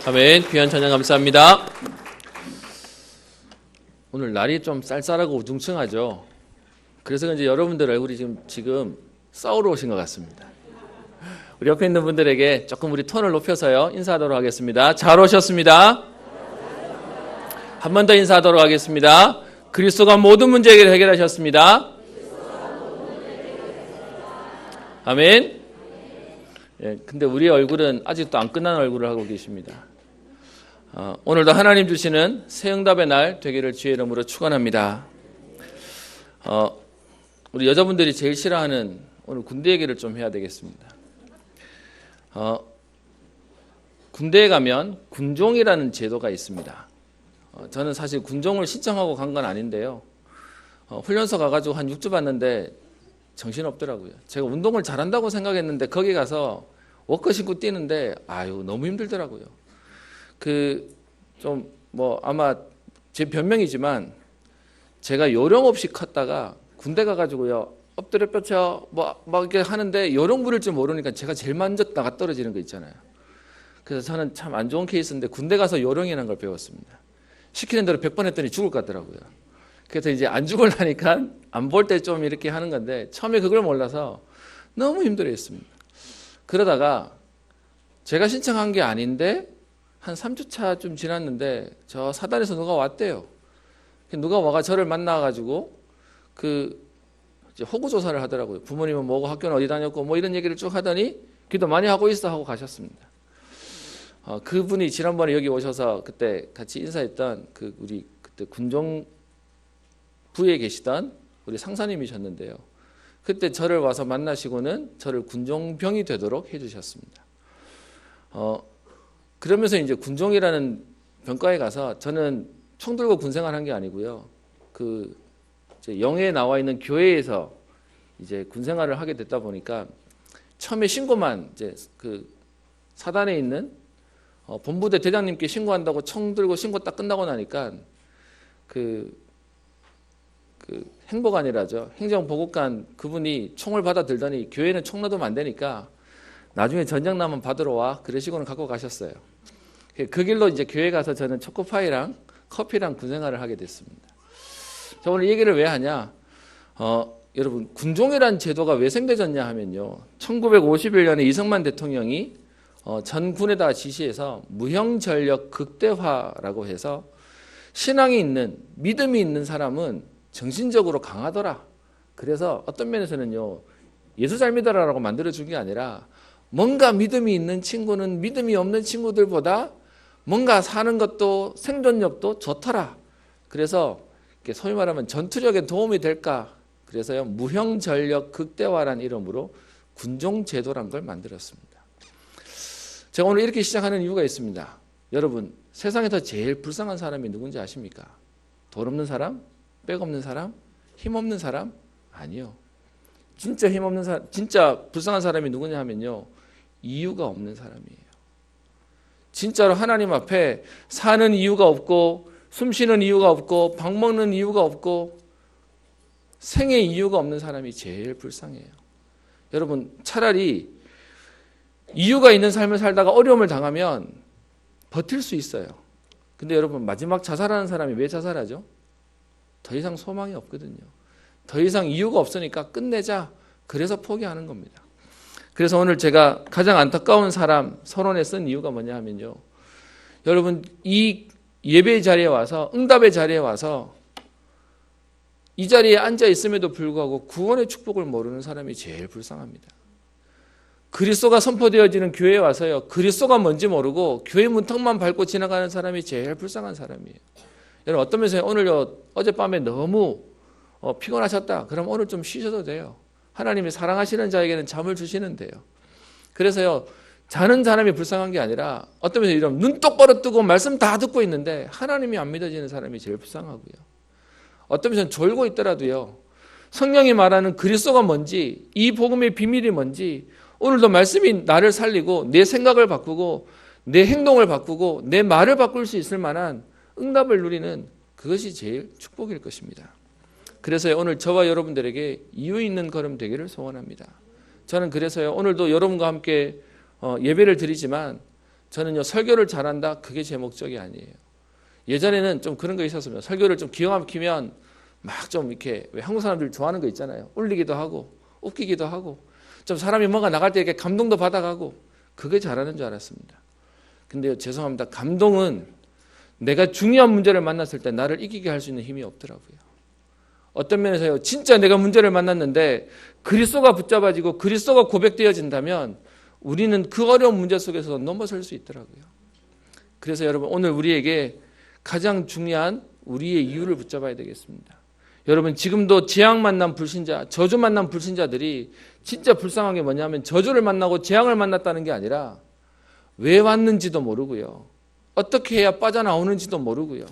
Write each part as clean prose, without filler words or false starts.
아멘. 귀한 찬양 감사합니다. 오늘 날이 좀 쌀쌀하고 우중충하죠. 그래서 이제 여러분들 얼굴이 지금 싸우러 오신 것 같습니다. 우리 옆에 있는 분들에게 조금 우리 톤을 높여서요 인사하도록 하겠습니다. 잘 오셨습니다. 한 번 더 인사하도록 하겠습니다. 그리스도가 모든 문제 해결하셨습니다. 아멘. 예, 근데 우리 얼굴은 아직도 안 끝난 얼굴을 하고 계십니다. 오늘도 하나님 주시는 새 응답의 날 되기를 주의 이름으로 축원합니다. 우리 여자분들이 제일 싫어하는 오늘 군대 얘기를 좀 해야 되겠습니다. 군대에 가면 군종이라는 제도가 있습니다. 저는 사실 군종을 신청하고 간 건 아닌데요. 훈련소 가가지고 한 6주 봤는데 정신없더라고요. 제가 운동을 잘한다고 생각했는데 거기 가서 워커 신고 뛰는데 너무 힘들더라고요. 아마 제 변명이지만 제가 요령 없이 컸다가 군대 가가지고요 엎드려 뻗쳐 막 이렇게 하는데 요령 부릴 줄 모르니까 제가 제일 먼저 나가 떨어지는 거 있잖아요. 그래서 저는 참 안 좋은 케이스인데 군대 가서 요령이라는 걸 배웠습니다. 시키는 대로 100번 했더니 죽을 것 같더라고요. 그래서 이제 안 죽으려니까 안 볼 때 좀 이렇게 하는 건데 처음에 그걸 몰라서 너무 힘들어했습니다. 그러다가 제가 신청한 게 아닌데 한 3주차쯤 지났는데 저 사단에서 누가 왔대요. 누가 와가 저를 만나가지고 이제 호구 조사를 하더라고요. 부모님은 뭐고 학교는 어디 다녔고 뭐 이런 얘기를 쭉 하더니 기도 많이 하고 있어 하고 가셨습니다. 그분이 지난번에 여기 오셔서 그때 같이 인사했던 우리 그때 군종부에 계시던 우리 상사님이셨는데요. 그때 저를 와서 만나시고는 저를 군종병이 되도록 해주셨습니다. 그러면서 이제 군종이라는 병과에 가서 저는 총 들고 군생활한 게 아니고요. 이제 영에 나와 있는 교회에서 이제 군생활을 하게 됐다 보니까 처음에 신고만 이제 사단에 있는 본부대 대장님께 신고한다고 총 들고 신고 딱 끝나고 나니까 행보관이라죠. 행정보고관 그분이 총을 받아 들더니 교회는 총 놔두면 안 되니까 나중에 전장 나면 받으러 와. 그러시고는 갖고 가셨어요. 그 길로 이제 교회 가서 저는 초코파이랑 커피랑 군생활을 하게 됐습니다. 자, 오늘 얘기를 왜 하냐? 여러분 군종이라는 제도가 왜 생겨졌냐 하면요. 1951년에 이승만 대통령이 전 군에다 지시해서 무형전력 극대화라고 해서 신앙이 있는 믿음이 있는 사람은 정신적으로 강하더라. 그래서 어떤 면에서는요. 예수 잘 믿어라라고 만들어준 게 아니라 뭔가 믿음이 있는 친구는 믿음이 없는 친구들보다 뭔가 사는 것도 생존력도 좋더라. 그래서 소위 말하면 전투력에 도움이 될까. 그래서요 무형전력 극대화라는 이름으로 군종제도란 걸 만들었습니다. 제가 오늘 이렇게 시작하는 이유가 있습니다. 여러분 세상에서 제일 불쌍한 사람이 누군지 아십니까? 돈 없는 사람? 백 없는 사람? 힘 없는 사람? 아니요. 진짜 힘 없는 사람, 진짜 불쌍한 사람이 누구냐 하면요. 이유가 없는 사람이에요. 진짜로 하나님 앞에 사는 이유가 없고 숨 쉬는 이유가 없고 밥 먹는 이유가 없고 생의 이유가 없는 사람이 제일 불쌍해요. 여러분 차라리 이유가 있는 삶을 살다가 어려움을 당하면 버틸 수 있어요. 근데 여러분 마지막 자살하는 사람이 왜 자살하죠? 더 이상 소망이 없거든요. 더 이상 이유가 없으니까 끝내자. 그래서 포기하는 겁니다. 그래서 오늘 제가 가장 안타까운 사람 서론에 쓴 이유가 뭐냐 하면요. 여러분 이 예배의 자리에 와서 응답의 자리에 와서 이 자리에 앉아 있음에도 불구하고 구원의 축복을 모르는 사람이 제일 불쌍합니다. 그리스도가 선포되어지는 교회에 와서요. 그리스도가 뭔지 모르고 교회 문턱만 밟고 지나가는 사람이 제일 불쌍한 사람이에요. 여러분 어떤 면에서 오늘요. 어젯밤에 너무 피곤하셨다. 그럼 오늘 좀 쉬셔도 돼요. 하나님이 사랑하시는 자에게는 잠을 주시는데요. 그래서요. 자는 사람이 불쌍한 게 아니라 어떤 면에서 이런 눈 똑바로 뜨고 말씀 다 듣고 있는데 하나님이 안 믿어지는 사람이 제일 불쌍하고요. 어떤 면에서는 졸고 있더라도요. 성령이 말하는 그리스도가 뭔지 이 복음의 비밀이 뭔지 오늘도 말씀이 나를 살리고 내 생각을 바꾸고 내 행동을 바꾸고 내 말을 바꿀 수 있을 만한 응답을 누리는 그것이 제일 축복일 것입니다. 그래서 오늘 저와 여러분들에게 이유 있는 걸음 되기를 소원합니다. 저는 그래서요 오늘도 여러분과 함께 예배를 드리지만 저는요 설교를 잘한다 그게 제 목적이 아니에요. 예전에는 좀 그런 거 있었으면 설교를 좀 기가 막히면 막 좀 이렇게 왜 한국 사람들 좋아하는 거 있잖아요. 울리기도 하고 웃기기도 하고 좀 사람이 뭔가 나갈 때 이렇게 감동도 받아가고 그게 잘하는 줄 알았습니다. 근데요, 죄송합니다. 감동은 내가 중요한 문제를 만났을 때 나를 이기게 할 수 있는 힘이 없더라고요. 어떤 면에서요, 진짜 내가 문제를 만났는데 그리스도가 붙잡아지고 그리스도가 고백되어진다면 우리는 그 어려운 문제 속에서 넘어설 수 있더라고요. 그래서 여러분, 오늘 우리에게 가장 중요한 우리의 이유를 붙잡아야 되겠습니다. 여러분, 지금도 재앙 만난 불신자, 저주 만난 불신자들이 진짜 불쌍한 게 뭐냐면 저주를 만나고 재앙을 만났다는 게 아니라 왜 왔는지도 모르고요, 어떻게 해야 빠져나오는지도 모르고요,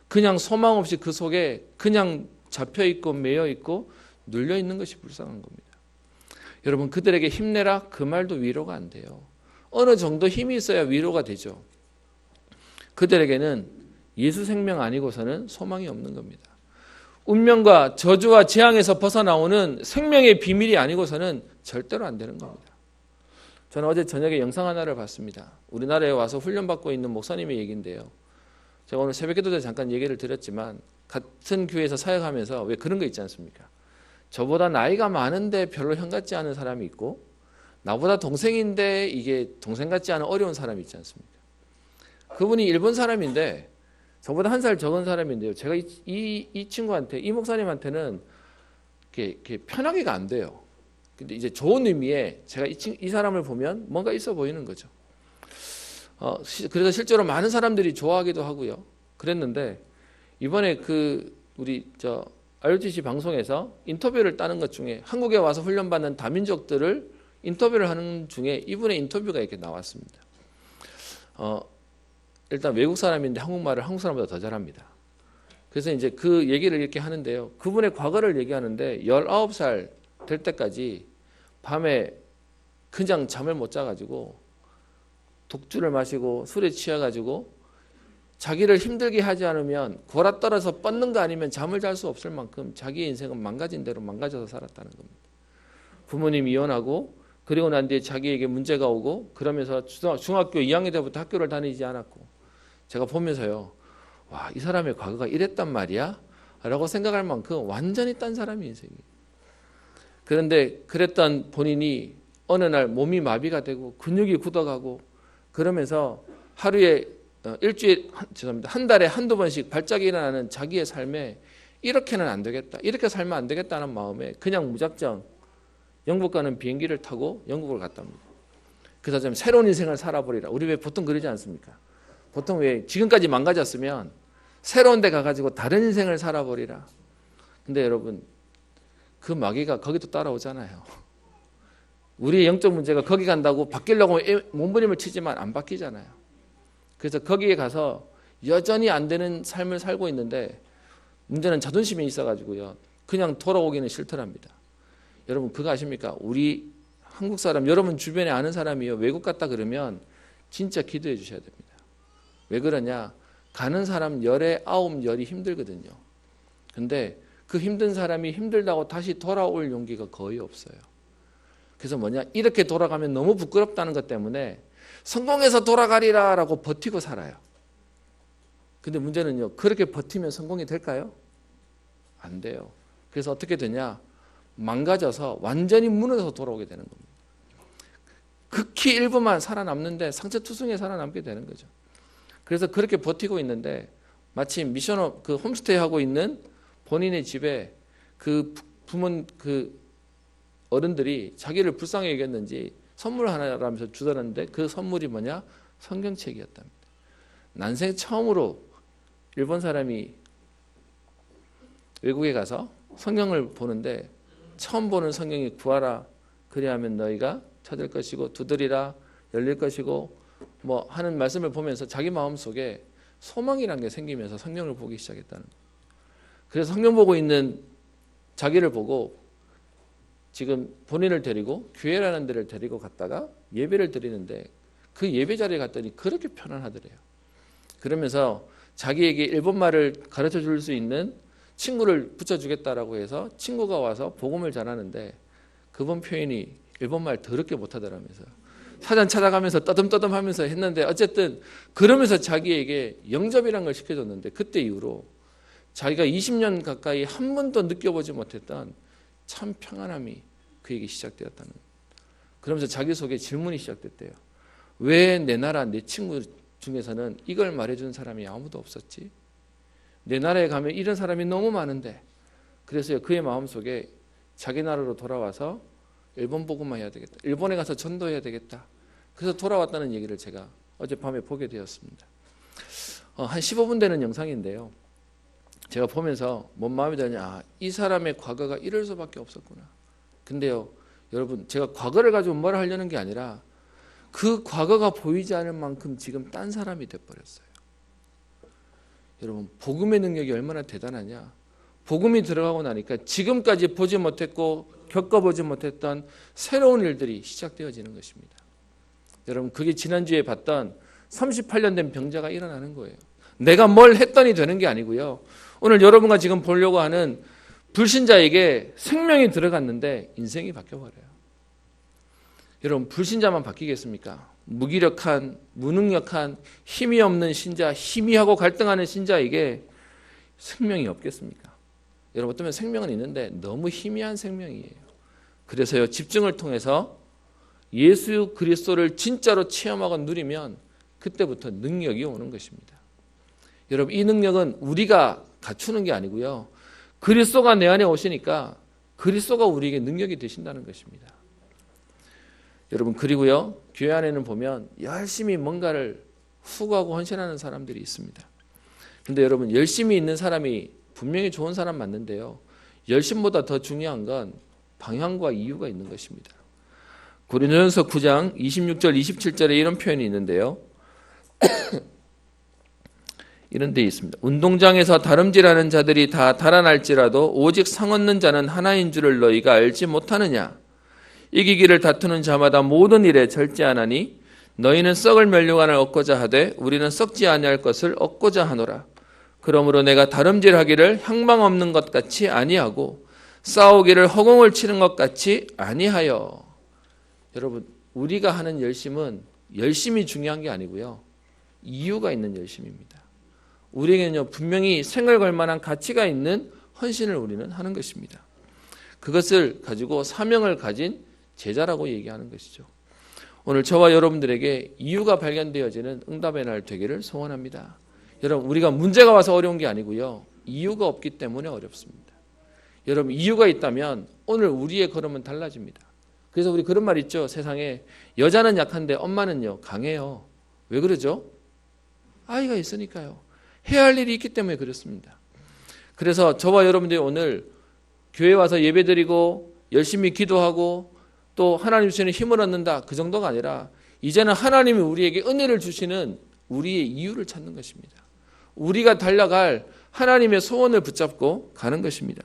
그냥 소망 없이 그 속에 그냥 잡혀있고 매여있고 눌려있는 것이 불쌍한 겁니다. 여러분, 그들에게 힘내라 그 말도 위로가 안 돼요. 어느 정도 힘이 있어야 위로가 되죠. 그들에게는 예수 생명 아니고서는 소망이 없는 겁니다. 운명과 저주와 재앙에서 벗어나오는 생명의 비밀이 아니고서는 절대로 안 되는 겁니다. 저는 어제 저녁에 영상 하나를 봤습니다. 우리나라에 와서 훈련받고 있는 목사님의 얘기인데요. 제가 오늘 새벽 기도 때 잠깐 얘기를 드렸지만 같은 교회에서 사역하면서 왜 그런 거 있지 않습니까? 저보다 나이가 많은데 별로 형 같지 않은 사람이 있고 나보다 동생인데 이게 동생 같지 않은 어려운 사람이 있지 않습니까? 그분이 일본 사람인데 저보다 한 살 적은 사람인데요. 제가 이 친구한테, 이 목사님한테는 이렇게 편하게가 안 돼요. 근데 이제 좋은 의미에 제가 이 사람을 보면 뭔가 있어 보이는 거죠. 그래서 실제로 많은 사람들이 좋아하기도 하고요. 그랬는데 이번에 우리 ROTC 방송에서 인터뷰를 따는 것 중에 한국에 와서 훈련받는 다민족들을 인터뷰를 하는 중에 이분의 인터뷰가 이렇게 나왔습니다. 일단 외국 사람인데 한국말을 한국 사람보다 더 잘합니다. 그래서 이제 그 얘기를 이렇게 하는데요. 그분의 과거를 얘기하는데 19살 될 때까지 밤에 그냥 잠을 못 자가지고 독주를 마시고 술에 취해가지고 자기를 힘들게 하지 않으면 골아 떨어서 뻗는 거 아니면 잠을 잘 수 없을 만큼 자기의 인생은 망가진 대로 망가져서 살았다는 겁니다. 부모님이 이혼하고 그리고 난 뒤에 자기에게 문제가 오고 그러면서 중학교 2학년 때부터 학교를 다니지 않았고 제가 보면서요, 와, 이 사람의 과거가 이랬단 말이야? 라고 생각할 만큼 완전히 딴 사람이 인생이에요. 그런데 그랬던 본인이 어느 날 몸이 마비가 되고 근육이 굳어가고 그러면서 하루에 한 달에 한두 번씩 발작이 일어나는 자기의 삶에 이렇게는 안 되겠다, 이렇게 살면 안 되겠다는 마음에 그냥 무작정 영국 가는 비행기를 타고 영국을 갔답니다. 그래서 좀 새로운 인생을 살아버리라. 우리 왜 보통 그러지 않습니까? 보통 왜 지금까지 망가졌으면 새로운 데 가가지고 다른 인생을 살아버리라. 근데 여러분, 그 마귀가 거기도 따라오잖아요. 우리의 영적 문제가 거기 간다고 바뀌려고 몸부림을 치지만 안 바뀌잖아요. 그래서 거기에 가서 여전히 안 되는 삶을 살고 있는데 문제는 자존심이 있어가지고요, 그냥 돌아오기는 싫더랍니다. 여러분, 그거 아십니까? 우리 한국 사람, 여러분 주변에 아는 사람이요, 외국 갔다 그러면 진짜 기도해 주셔야 됩니다. 왜 그러냐? 가는 사람 10에 9열이 힘들거든요. 근데 그 힘든 사람이 힘들다고 다시 돌아올 용기가 거의 없어요. 그래서 뭐냐? 이렇게 돌아가면 너무 부끄럽다는 것 때문에 성공해서 돌아가리라 라고 버티고 살아요. 근데 문제는요, 그렇게 버티면 성공이 될까요? 안 돼요. 그래서 어떻게 되냐? 망가져서 완전히 무너져서 돌아오게 되는 겁니다. 극히 일부만 살아남는데 상처투성이에 살아남게 되는 거죠. 그래서 그렇게 버티고 있는데 마침 그 홈스테이 하고 있는 본인의 집에 그 어른들이 자기를 불쌍히 여겼는지 선물 하나라면서 주더랬는데 그 선물이 뭐냐? 성경책이었답니다. 난생 처음으로 일본 사람이 외국에 가서 성경을 보는데 처음 보는 성경이 구하라 그리하면 너희가 찾을 것이고 두드리라 열릴 것이고 뭐 하는 말씀을 보면서 자기 마음속에 소망이라는 게 생기면서 성경을 보기 시작했다는 거예요. 그래서 성경 보고 있는 자기를 보고 지금 본인을 데리고 교회라는 데를 데리고 갔다가 예배를 드리는데 그 예배 자리에 갔더니 그렇게 편안하더래요. 그러면서 자기에게 일본말을 가르쳐 줄 수 있는 친구를 붙여주겠다라고 해서 친구가 와서 복음을 전하는데 그분 표현이 일본말 더럽게 못하더라면서요. 사전 찾아가면서 떠듬떠듬하면서 했는데 어쨌든 그러면서 자기에게 영접이라는 걸 시켜줬는데 그때 이후로 자기가 20년 가까이 한 번도 느껴보지 못했던 참 평안함이 그에게 시작되었다는 거예요. 그러면서 자기 속에 질문이 시작됐대요. 왜 내 나라 내 친구 중에서는 이걸 말해주는 사람이 아무도 없었지? 내 나라에 가면 이런 사람이 너무 많은데. 그래서 그의 마음속에 자기 나라로 돌아와서 일본 복음만 해야 되겠다. 일본에 가서 전도해야 되겠다. 그래서 돌아왔다는 얘기를 제가 어젯밤에 보게 되었습니다. 한 15분 되는 영상인데요. 제가 보면서 뭔 마음이 드냐. 이 사람의 과거가 이럴 수밖에 없었구나. 근데요. 여러분 제가 과거를 가지고 뭘 하려는 게 아니라 그 과거가 보이지 않을 만큼 지금 딴 사람이 돼버렸어요. 여러분 복음의 능력이 얼마나 대단하냐. 복음이 들어가고 나니까 지금까지 보지 못했고 겪어보지 못했던 새로운 일들이 시작되어지는 것입니다. 여러분 그게 지난주에 봤던 38년 된 병자가 일어나는 거예요. 내가 뭘 했더니 되는 게 아니고요. 오늘 여러분과 지금 보려고 하는 불신자에게 생명이 들어갔는데 인생이 바뀌어버려요. 여러분 불신자만 바뀌겠습니까? 무기력한, 무능력한, 힘이 없는 신자, 희미하고 갈등하는 신자에게 생명이 없겠습니까? 여러분 어쩌면 생명은 있는데 너무 희미한 생명이에요. 그래서요 집중을 통해서 예수 그리스도를 진짜로 체험하고 누리면 그때부터 능력이 오는 것입니다. 여러분 이 능력은 우리가 갖추는 게 아니고요. 그리스도가 내 안에 오시니까 그리스도가 우리에게 능력이 되신다는 것입니다. 여러분 그리고요 교회 안에는 보면 열심히 뭔가를 후구하고 헌신하는 사람들이 있습니다. 그런데 여러분 열심히 있는 사람이 분명히 좋은 사람 맞는데요. 열심보다 더 중요한 건 방향과 이유가 있는 것입니다. 고린도전서 9장 26절 27절에 이런 표현이 있는데요. 이런 데 있습니다. 운동장에서 다름질하는 자들이 다 달아날지라도 오직 상 얻는 자는 하나인 줄을 너희가 알지 못하느냐. 이기기를 다투는 자마다 모든 일에 절제하나니 너희는 썩을 면류관을 얻고자 하되 우리는 썩지 아니할 것을 얻고자 하노라. 그러므로 내가 다름질하기를 향망 없는 것 같이 아니하고 싸우기를 허공을 치는 것 같이 아니하여. 여러분 우리가 하는 열심은 열심이 중요한 게 아니고요. 이유가 있는 열심입니다. 우리에게는요 분명히 생을 걸 만한 가치가 있는 헌신을 우리는 하는 것입니다. 그것을 가지고 사명을 가진 제자라고 얘기하는 것이죠. 오늘 저와 여러분들에게 이유가 발견되어지는 응답의 날 되기를 소원합니다. 여러분 우리가 문제가 와서 어려운 게 아니고요. 이유가 없기 때문에 어렵습니다. 여러분 이유가 있다면 오늘 우리의 걸음은 달라집니다. 그래서 우리 그런 말 있죠. 세상에 여자는 약한데 엄마는요 강해요. 왜 그러죠? 아이가 있으니까요. 해야 할 일이 있기 때문에 그렇습니다. 그래서 저와 여러분들이 오늘 교회 와서 예배드리고 열심히 기도하고 또 하나님 주시는 힘을 얻는다 그 정도가 아니라 이제는 하나님이 우리에게 은혜를 주시는 우리의 이유를 찾는 것입니다. 우리가 달려갈 하나님의 소원을 붙잡고 가는 것입니다.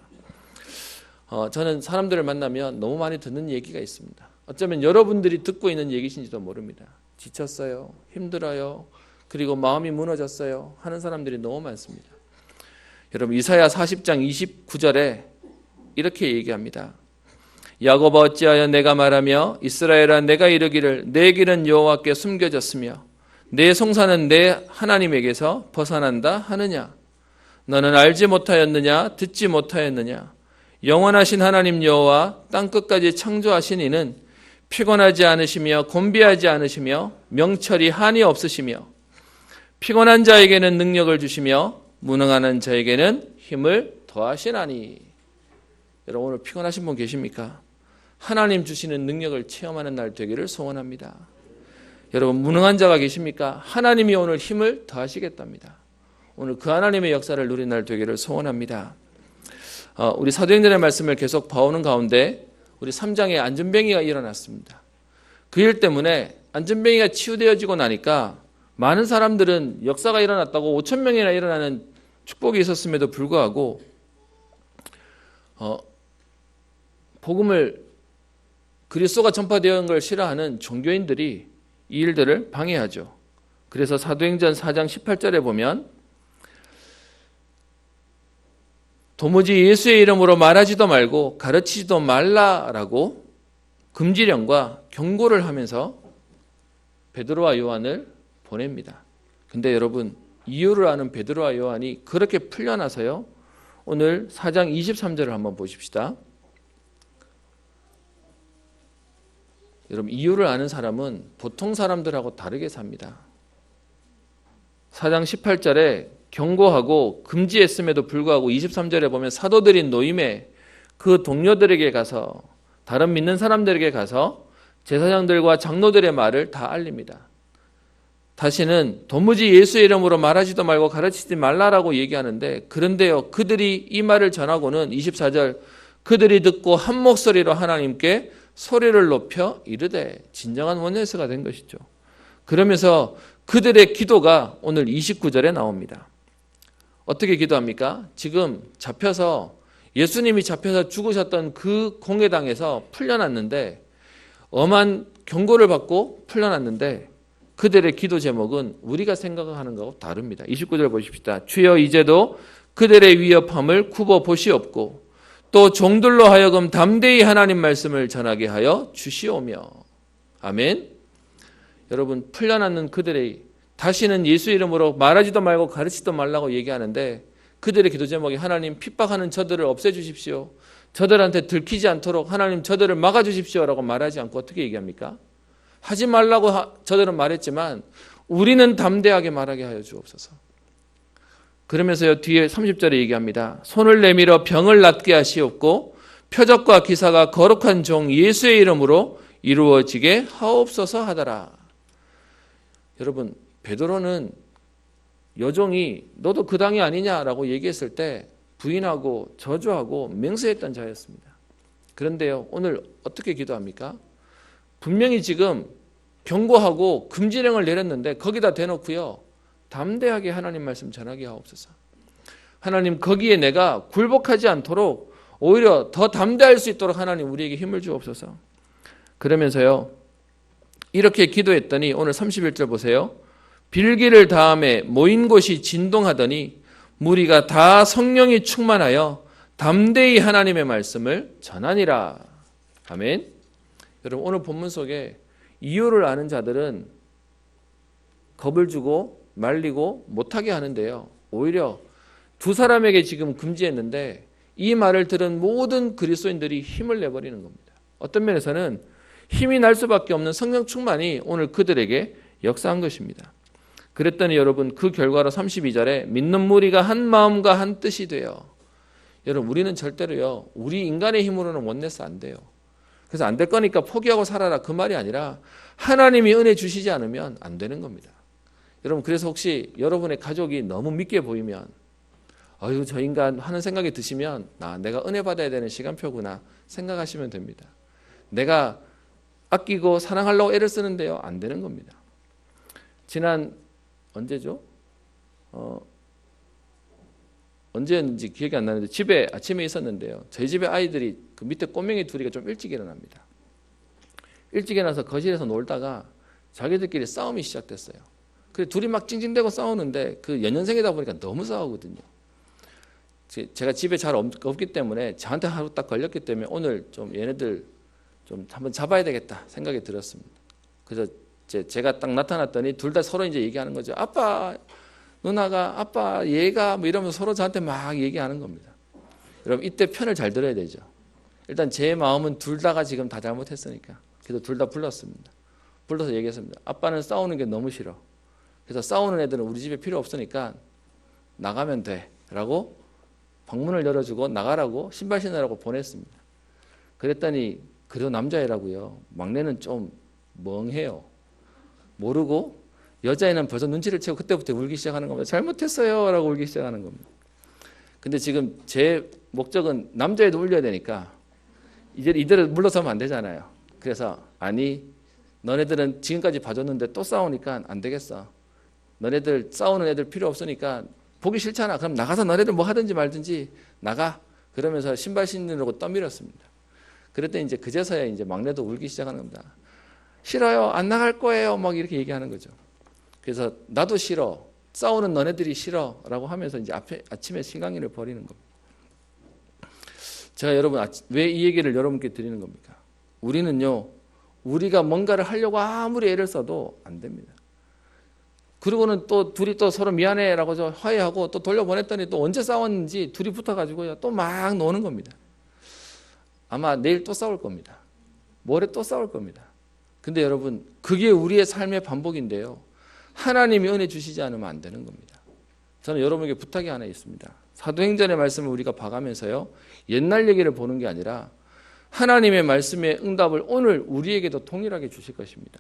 저는 사람들을 만나면 너무 많이 듣는 얘기가 있습니다. 어쩌면 여러분들이 듣고 있는 얘기신지도 모릅니다. 지쳤어요. 힘들어요. 그리고 마음이 무너졌어요. 하는 사람들이 너무 많습니다. 여러분 이사야 40장 29절에 이렇게 얘기합니다. 야곱아 어찌하여 내가 말하며 이스라엘아 내가 이르기를 내 길은 여호와께 숨겨졌으며 내 송사는 내 하나님에게서 벗어난다 하느냐. 너는 알지 못하였느냐 듣지 못하였느냐. 영원하신 하나님 여호와 땅끝까지 창조하신 이는 피곤하지 않으시며 곤비하지 않으시며 명철이 한이 없으시며 피곤한 자에게는 능력을 주시며 무능한 자에게는 힘을 더하시나니. 여러분 오늘 피곤하신 분 계십니까? 하나님 주시는 능력을 체험하는 날 되기를 소원합니다. 여러분 무능한 자가 계십니까? 하나님이 오늘 힘을 더하시겠답니다. 오늘 그 하나님의 역사를 누리는 날 되기를 소원합니다. 우리 사도행전의 말씀을 계속 봐오는 가운데 우리 3장에 안전병이가 일어났습니다. 그 일 때문에 안전병이가 치유되어지고 나니까 많은 사람들은 역사가 일어났다고 5천 명이나 일어나는 축복이 있었음에도 불구하고 복음을 그리스도가 전파되어 온 걸 싫어하는 종교인들이 이 일들을 방해하죠. 그래서 사도행전 4장 18절에 보면 도무지 예수의 이름으로 말하지도 말고 가르치지도 말라라고 금지령과 경고를 하면서 베드로와 요한을 보냅니다. 근데 여러분, 이유를 아는 베드로와 요한이 그렇게 풀려나서요. 오늘 4장 23절을 한번 보십시다. 여러분, 이유를 아는 사람은 보통 사람들하고 다르게 삽니다. 4장 18절에 경고하고 금지했음에도 불구하고 23절에 보면 사도들인 노임에 그 동료들에게 가서, 다른 믿는 사람들에게 가서 제사장들과 장로들의 말을 다 알립니다. 다시는 도무지 예수의 이름으로 말하지도 말고 가르치지 말라라고 얘기하는데, 그런데요, 그들이 이 말을 전하고는 24절, 그들이 듣고 한 목소리로 하나님께 소리를 높여 이르되, 진정한 원내스가 된 것이죠. 그러면서 그들의 기도가 오늘 29절에 나옵니다. 어떻게 기도합니까? 지금 예수님이 잡혀서 죽으셨던 그 공회당에서 풀려났는데, 엄한 경고를 받고 풀려났는데, 그들의 기도 제목은 우리가 생각하는 것하고 다릅니다. 29절 보십시다. 주여 이제도 그들의 위협함을 굽어 보시옵고 또 종들로 하여금 담대히 하나님 말씀을 전하게 하여 주시오며. 아멘. 여러분, 풀려났는 그들의 다시는 예수 이름으로 말하지도 말고 가르치지도 말라고 얘기하는데, 그들의 기도 제목이 하나님 핍박하는 저들을 없애주십시오. 저들한테 들키지 않도록 하나님 저들을 막아주십시오라고 말하지 않고 어떻게 얘기합니까? 하지 말라고 저들은 말했지만 우리는 담대하게 말하게 하여 주옵소서. 그러면서요, 뒤에 30절에 얘기합니다. 손을 내밀어 병을 낫게 하시옵고 표적과 기사가 거룩한 종 예수의 이름으로 이루어지게 하옵소서 하더라. 여러분, 베드로는 여종이 너도 그 당이 아니냐라고 얘기했을 때 부인하고 저주하고 맹세했던 자였습니다. 그런데요, 오늘 어떻게 기도합니까? 분명히 지금 경고하고 금지령을 내렸는데 거기다 대놓고요, 담대하게 하나님 말씀 전하게 하옵소서. 하나님, 거기에 내가 굴복하지 않도록 오히려 더 담대할 수 있도록 하나님 우리에게 힘을 주옵소서. 그러면서요, 이렇게 기도했더니 오늘 31절 보세요. 빌기를 다음에 모인 곳이 진동하더니 무리가 다 성령이 충만하여 담대히 하나님의 말씀을 전하니라. 아멘. 여러분, 오늘 본문 속에 이유를 아는 자들은 겁을 주고 말리고 못하게 하는데요, 오히려 두 사람에게 지금 금지했는데 이 말을 들은 모든 그리스도인들이 힘을 내버리는 겁니다. 어떤 면에서는 힘이 날 수밖에 없는 성령 충만이 오늘 그들에게 역사한 것입니다. 그랬더니 여러분, 그 결과로 32절에 믿는 무리가 한 마음과 한 뜻이 되어. 여러분, 우리는 절대로요, 우리 인간의 힘으로는 원내스 안 돼요. 그래서 안 될 거니까 포기하고 살아라, 그 말이 아니라 하나님이 은혜 주시지 않으면 안 되는 겁니다. 여러분, 그래서 혹시 여러분의 가족이 너무 믿게 보이면 어휴, 저 인간 하는 생각이 드시면 내가 은혜 받아야 되는 시간표구나 생각하시면 됩니다. 내가 아끼고 사랑하려고 애를 쓰는데요, 안 되는 겁니다. 지난 언제죠? 언제였는지 기억이 안 나는데 집에 아침에 있었는데요, 저희 집에 아이들이 그 밑에 꼬맹이 둘이가 좀 일찍 일어납니다. 일찍 일어나서 거실에서 놀다가 자기들끼리 싸움이 시작됐어요. 그래 둘이 막 찡찡대고 싸우는데 그 연년생이다 보니까 너무 싸우거든요. 제가 집에 잘 없기 때문에 저한테 하루 딱 걸렸기 때문에 오늘 좀 얘네들 좀 한번 잡아야 되겠다 생각이 들었습니다. 그래서 제가 딱 나타났더니 둘 다 서로 이제 얘기하는 거죠. 아빠, 누나가, 아빠, 얘가 뭐 이러면서 서로 저한테 막 얘기하는 겁니다. 여러분, 이때 편을 잘 들어야 되죠. 일단 제 마음은 둘 다가 지금 다 잘못했으니까. 그래서 둘 다 불렀습니다. 불러서 얘기했습니다. 아빠는 싸우는 게 너무 싫어. 그래서 싸우는 애들은 우리 집에 필요 없으니까 나가면 돼 라고 방문을 열어주고 나가라고 신발 신으라고 보냈습니다. 그랬더니 그래도 남자애라고요, 막내는 좀 멍해요. 모르고 여자애는 벌써 눈치를 채고 그때부터 울기 시작하는 겁니다. 잘못했어요 라고 울기 시작하는 겁니다. 근데 지금 제 목적은 남자애도 울려야 되니까 이제 이대로 물러서면 안 되잖아요. 그래서 아니, 너네들은 지금까지 봐줬는데 또 싸우니까 안 되겠어. 너네들 싸우는 애들 필요 없으니까 보기 싫잖아. 그럼 나가서 너네들 뭐 하든지 말든지 나가. 그러면서 신발 신으려고 떠밀었습니다. 그랬더니 이제 그제서야 이제 막내도 울기 시작하는 겁니다. 싫어요. 안 나갈 거예요. 막 이렇게 얘기하는 거죠. 그래서 나도 싫어. 싸우는 너네들이 싫어. 라고 하면서 이제 아침에 신강의를 벌이는 겁니다. 제가 여러분, 왜 이 얘기를 여러분께 드리는 겁니까? 우리는요, 우리가 뭔가를 하려고 아무리 애를 써도 안 됩니다. 그리고는 또 둘이 또 서로 미안해라고 화해하고 또 돌려보냈더니 또 언제 싸웠는지 둘이 붙어가지고요 또 막 노는 겁니다. 아마 내일 또 싸울 겁니다. 모레 또 싸울 겁니다. 근데 여러분 그게 우리의 삶의 반복인데요. 하나님이 은혜 주시지 않으면 안 되는 겁니다. 저는 여러분에게 부탁이 하나 있습니다. 사도행전의 말씀을 우리가 봐가면서요. 옛날 얘기를 보는 게 아니라 하나님의 말씀의 응답을 오늘 우리에게도 동일하게 주실 것입니다.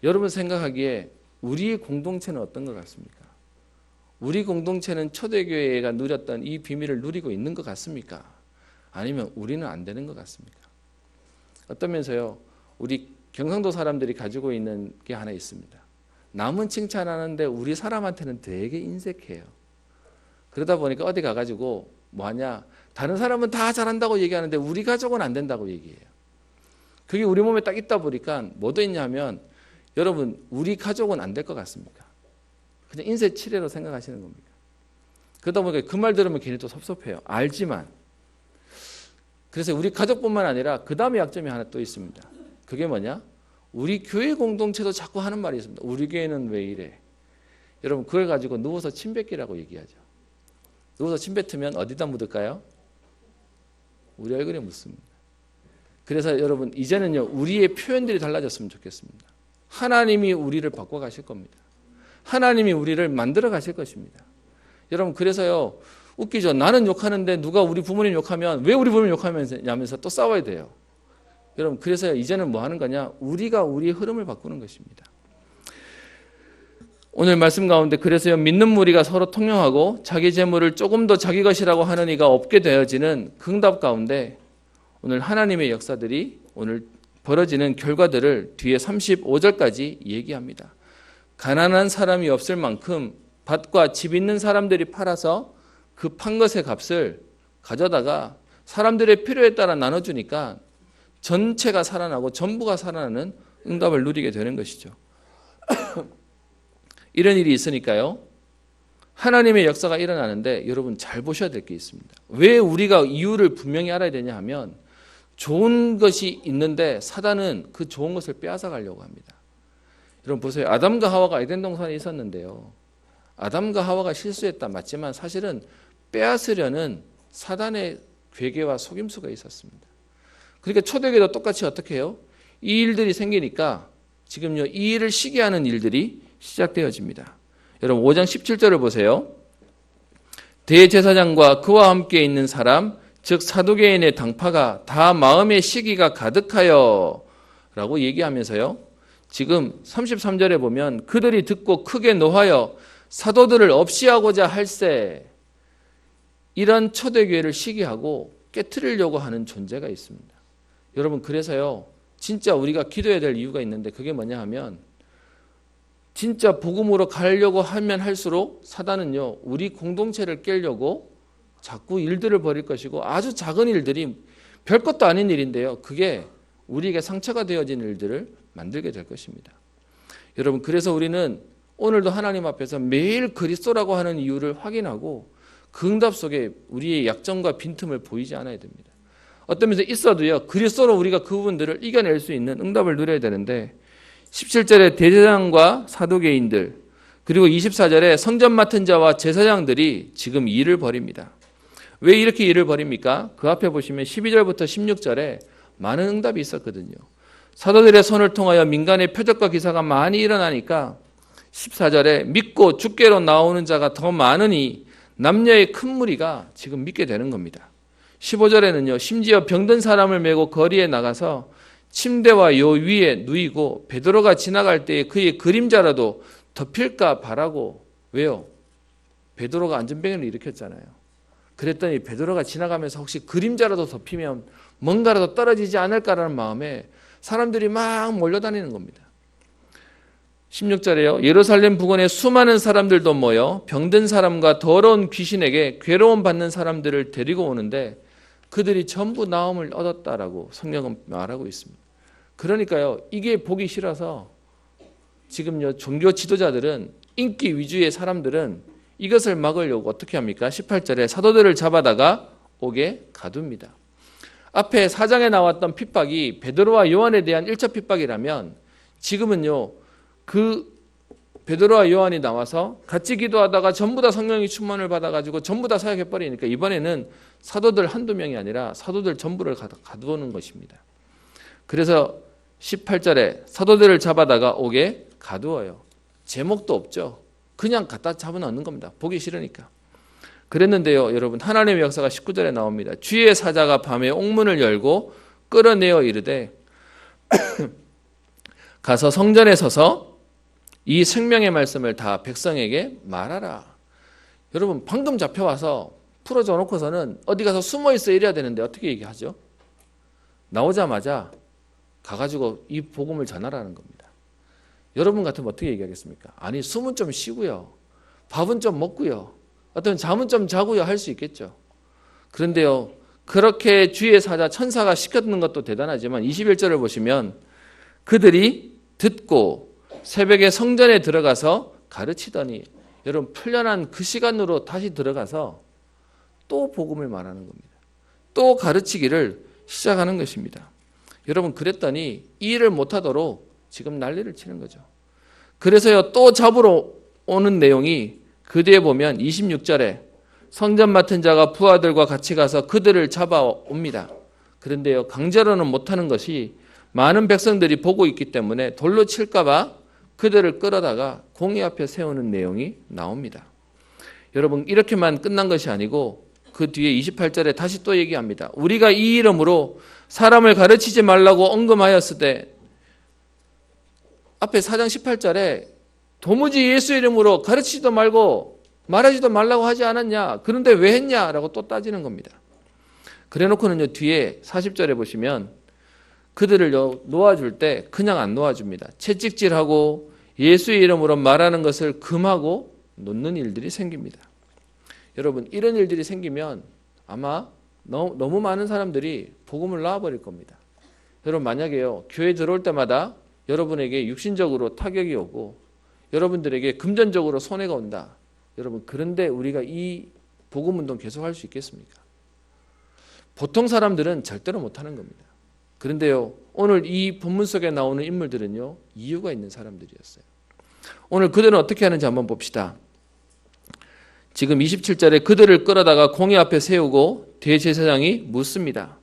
여러분 생각하기에 우리의 공동체는 어떤 것 같습니까? 우리 공동체는 초대교회가 누렸던 이 비밀을 누리고 있는 것 같습니까? 아니면 우리는 안 되는 것 같습니까? 어떠면서요. 우리 경상도 사람들이 가지고 있는 게 하나 있습니다. 남은 칭찬하는데 우리 사람한테는 되게 인색해요. 그러다 보니까 어디 가가지고 뭐하냐 다른 사람은 다 잘한다고 얘기하는데 우리 가족은 안 된다고 얘기해요. 그게 우리 몸에 딱 있다 보니까 뭐도 있냐면 여러분 우리 가족은 안 될 것 같습니까? 그냥 인색치레로 생각하시는 겁니까? 그러다 보니까 그 말 들으면 괜히 또 섭섭해요. 알지만 그래서 우리 가족뿐만 아니라 그 다음에 약점이 하나 또 있습니다. 그게 뭐냐? 우리 교회 공동체도 자꾸 하는 말이 있습니다. 우리 교회는 왜 이래? 여러분 그걸 가지고 누워서 침 뱉기라고 얘기하죠. 누워서 침 뱉으면 어디다 묻을까요? 우리 얼굴에 묻습니다. 그래서 여러분 이제는요 우리의 표현들이 달라졌으면 좋겠습니다. 하나님이 우리를 바꿔가실 겁니다. 하나님이 우리를 만들어 가실 것입니다. 여러분 그래서요 웃기죠. 나는 욕하는데 누가 우리 부모님 욕하면 왜 우리 부모님 욕하냐면서 또 싸워야 돼요. 여러분 그래서 이제는 뭐 하는 거냐? 우리가 우리의 흐름을 바꾸는 것입니다. 오늘 말씀 가운데 그래서요 믿는 무리가 서로 통용하고 자기 재물을 조금 더 자기 것이라고 하는 이가 없게 되어지는 그 응답 가운데 오늘 하나님의 역사들이 오늘 벌어지는 결과들을 뒤에 35절까지 얘기합니다. 가난한 사람이 없을 만큼 밭과 집 있는 사람들이 팔아서 그 판 것의 값을 가져다가 사람들의 필요에 따라 나눠주니까 전체가 살아나고 전부가 살아나는 응답을 누리게 되는 것이죠. 이런 일이 있으니까요. 하나님의 역사가 일어나는데 여러분 잘 보셔야 될 게 있습니다. 왜 우리가 이유를 분명히 알아야 되냐 하면 좋은 것이 있는데 사단은 그 좋은 것을 빼앗아 가려고 합니다. 여러분 보세요. 아담과 하와가 에덴 동산에 있었는데요. 아담과 하와가 실수했다 맞지만 사실은 빼앗으려는 사단의 괴계와 속임수가 있었습니다. 그러니까 초대교회도 똑같이 어떻게 해요? 이 일들이 생기니까 지금요 이 일을 시기하는 일들이 시작되어집니다. 여러분 5장 17절을 보세요. 대제사장과 그와 함께 있는 사람 즉 사두개인의 당파가 다 마음의 시기가 가득하여 라고 얘기하면서요. 지금 33절에 보면 그들이 듣고 크게 노하여 사도들을 없이하고자 할세 이런 초대교회를 시기하고 깨트리려고 하는 존재가 있습니다. 여러분 그래서요 진짜 우리가 기도해야 될 이유가 있는데 그게 뭐냐 하면 진짜 복음으로 가려고 하면 할수록 사단은요 우리 공동체를 깨려고 자꾸 일들을 벌일 것이고 아주 작은 일들이 별것도 아닌 일인데요 그게 우리에게 상처가 되어진 일들을 만들게 될 것입니다. 여러분 그래서 우리는 오늘도 하나님 앞에서 매일 그리스도라고 하는 이유를 확인하고 그 응답 속에 우리의 약점과 빈틈을 보이지 않아야 됩니다. 어떤 면에서 있어도요 그리스도로 우리가 그 부분들을 이겨낼 수 있는 응답을 누려야 되는데 17절에 대제사장과 사두개인들 그리고 24절에 성전 맡은 자와 제사장들이 지금 일을 벌입니다. 왜 이렇게 일을 벌입니까? 그 앞에 보시면 12절부터 16절에 많은 응답이 있었거든요. 사도들의 손을 통하여 민간의 표적과 기사가 많이 일어나니까 14절에 믿고 주께로 나오는 자가 더 많으니 남녀의 큰 무리가 지금 믿게 되는 겁니다. 15절에는요 심지어 병든 사람을 메고 거리에 나가서 침대와 요 위에 누이고 베드로가 지나갈 때에 그의 그림자라도 덮일까 바라고. 왜요? 베드로가 안전병을 일으켰잖아요. 그랬더니 베드로가 지나가면서 혹시 그림자라도 덮이면 뭔가라도 떨어지지 않을까라는 마음에 사람들이 막 몰려다니는 겁니다. 16절에요. 예루살렘 부근에 수많은 사람들도 모여 병든 사람과 더러운 귀신에게 괴로움 받는 사람들을 데리고 오는데 그들이 전부 나음을 얻었다라고 성경은 말하고 있습니다. 그러니까요. 이게 보기 싫어서 지금요 종교 지도자들은 인기 위주의 사람들은 이것을 막으려고 어떻게 합니까? 18절에 사도들을 잡아다가 옥에 가둡니다. 앞에 4장에 나왔던 핍박이 베드로와 요한에 대한 1차 핍박이라면 지금은요, 그 베드로와 요한이 나와서 같이 기도하다가 전부 다 성령의 충만을 받아가지고 전부 다 사역해버리니까 이번에는 사도들 한두 명이 아니라 사도들 전부를 가두는 것입니다. 그래서 18절에 사도들을 잡아다가 옥에 가두어요. 제목도 없죠. 그냥 갖다 잡아넣는 겁니다. 보기 싫으니까. 그랬는데요, 여러분, 하나님의 역사가 19절에 나옵니다. 주의 사자가 밤에 옥문을 열고 끌어내어 이르되 가서 성전에 서서 이 생명의 말씀을 다 백성에게 말하라. 여러분, 방금 잡혀와서 풀어줘 놓고서는 어디 가서 숨어 있어 이래야 되는데 어떻게 얘기하죠? 나오자마자 가가지고 이 복음을 전하라는 겁니다. 여러분 같으면 어떻게 얘기하겠습니까? 아니, 숨은 좀 쉬고요, 밥은 좀 먹고요, 어떤 잠은 좀 자고요 할 수 있겠죠. 그런데요, 그렇게 주의 사자 천사가 시켰는 것도 대단하지만 21절을 보시면 그들이 듣고 새벽에 성전에 들어가서 가르치더니, 여러분, 풀려난 그 시간으로 다시 들어가서 또 복음을 말하는 겁니다. 또 가르치기를 시작하는 것입니다. 여러분, 그랬더니 이 일을 못하도록 지금 난리를 치는 거죠. 그래서요, 또 잡으러 오는 내용이 그 뒤에 보면 26절에 성전 맡은 자가 부하들과 같이 가서 그들을 잡아옵니다. 그런데요, 강제로는 못하는 것이 많은 백성들이 보고 있기 때문에 돌로 칠까 봐 그들을 끌어다가 공의 앞에 세우는 내용이 나옵니다. 여러분, 이렇게만 끝난 것이 아니고 그 뒤에 28절에 다시 또 얘기합니다. 우리가 이 이름으로 사람을 가르치지 말라고 언급하였을 때, 앞에 4장 18절에 도무지 예수 이름으로 가르치지도 말고 말하지도 말라고 하지 않았냐, 그런데 왜 했냐라고 또 따지는 겁니다. 그래 놓고는요, 뒤에 40절에 보시면 그들을 놓아줄 때 그냥 안 놓아줍니다. 채찍질하고 예수의 이름으로 말하는 것을 금하고 놓는 일들이 생깁니다. 여러분, 이런 일들이 생기면 아마 너무 많은 사람들이 복음을 놔버릴 겁니다. 여러분, 만약에요, 교회 들어올 때마다 여러분에게 육신적으로 타격이 오고 여러분들에게 금전적으로 손해가 온다. 여러분, 그런데 우리가 이 복음운동 계속할 수 있겠습니까? 보통 사람들은 절대로 못하는 겁니다. 그런데요, 오늘 이 본문 속에 나오는 인물들은요, 이유가 있는 사람들이었어요. 오늘 그들은 어떻게 하는지 한번 봅시다. 지금 27절에 그들을 끌어다가 공의 앞에 세우고 대제사장이 묻습니다.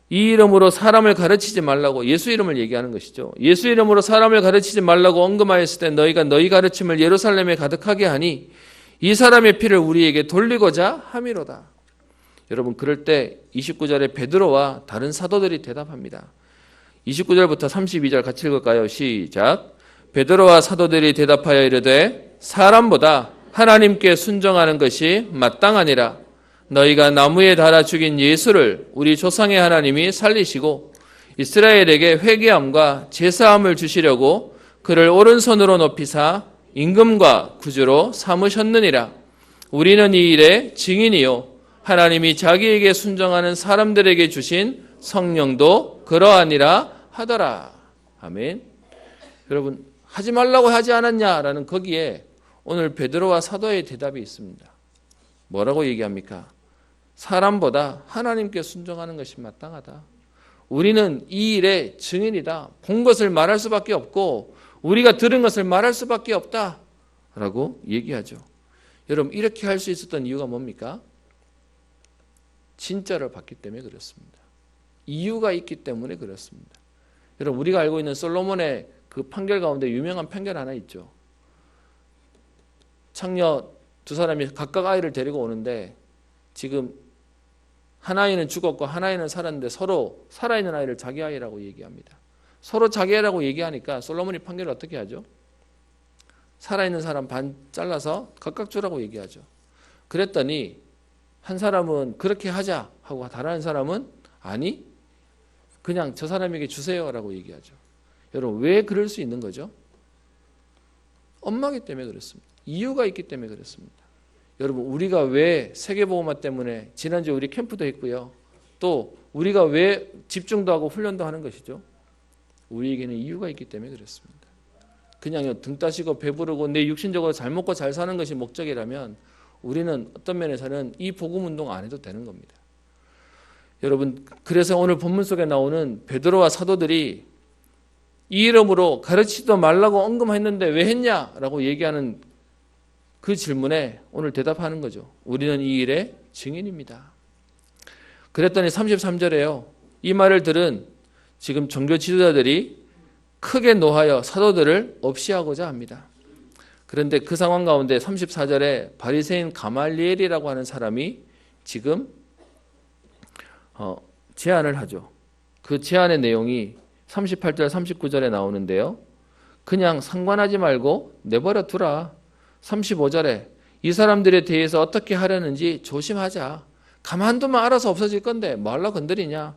이 이름으로 사람을 가르치지 말라고, 예수 이름을 얘기하는 것이죠. 예수 이름으로 사람을 가르치지 말라고 언급하였을 때 너희가 너희 가르침을 예루살렘에 가득하게 하니 이 사람의 피를 우리에게 돌리고자 함이로다. 여러분, 그럴 때 29절에 베드로와 다른 사도들이 대답합니다. 29절부터 32절 같이 읽을까요? 시작. 베드로와 사도들이 대답하여 이르되 사람보다 하나님께 순종하는 것이 마땅하니라. 너희가 나무에 달아 죽인 예수를 우리 조상의 하나님이 살리시고 이스라엘에게 회개함과 제사함을 주시려고 그를 오른손으로 높이사 임금과 구주로 삼으셨느니라. 우리는 이 일의 증인이요 하나님이 자기에게 순종하는 사람들에게 주신 성령도 그러하니라 하더라. 아멘. 여러분, 하지 말라고 하지 않았냐라는 거기에 오늘 베드로와 사도의 대답이 있습니다. 뭐라고 얘기합니까? 사람보다 하나님께 순종하는 것이 마땅하다. 우리는 이 일의 증인이다. 본 것을 말할 수밖에 없고 우리가 들은 것을 말할 수밖에 없다 라고 얘기하죠. 여러분, 이렇게 할 수 있었던 이유가 뭡니까? 진짜를 봤기 때문에 그렇습니다. 이유가 있기 때문에 그렇습니다. 여러분, 우리가 알고 있는 솔로몬의 그 판결 가운데 유명한 판결 하나 있죠. 창녀 두 사람이 각각 아이를 데리고 오는데 지금 한 아이는 죽었고 한 아이는 살았는데 서로 살아있는 아이를 자기 아이라고 얘기합니다. 서로 자기 아이라고 얘기하니까 솔로몬이 판결을 어떻게 하죠? 살아있는 사람 반 잘라서 각각 주라고 얘기하죠. 그랬더니 한 사람은 그렇게 하자 하고 다른 사람은 아니 그냥 저 사람에게 주세요라고 얘기하죠. 여러분, 왜 그럴 수 있는 거죠? 엄마기 때문에 그렇습니다. 이유가 있기 때문에 그렇습니다. 여러분, 우리가 왜 세계보험화 때문에 지난주에 우리 캠프도 했고요. 또 우리가 왜 집중도 하고 훈련도 하는 것이죠. 우리에게는 이유가 있기 때문에 그렇습니다. 그냥 등 따시고 배부르고 내 육신적으로 잘 먹고 잘 사는 것이 목적이라면 우리는 어떤 면에서는 이 복음 운동 안 해도 되는 겁니다. 여러분, 그래서 오늘 본문 속에 나오는 베드로와 사도들이 이 이름으로 가르치지도 말라고 언급했는데 왜 했냐라고 얘기하는 그 질문에 오늘 대답하는 거죠. 우리는 이 일의 증인입니다. 그랬더니 33절에요. 이 말을 들은 지금 종교 지도자들이 크게 노하여 사도들을 없이하고자 합니다. 그런데 그 상황 가운데 34절에 바리새인 가말리엘이라고 하는 사람이 지금 제안을 하죠. 그 제안의 내용이 38절 39절에 나오는데요. 그냥 상관하지 말고 내버려 두라. 35절에 이 사람들에 대해서 어떻게 하려는지 조심하자. 가만두면 알아서 없어질 건데 뭐하려 건드리냐.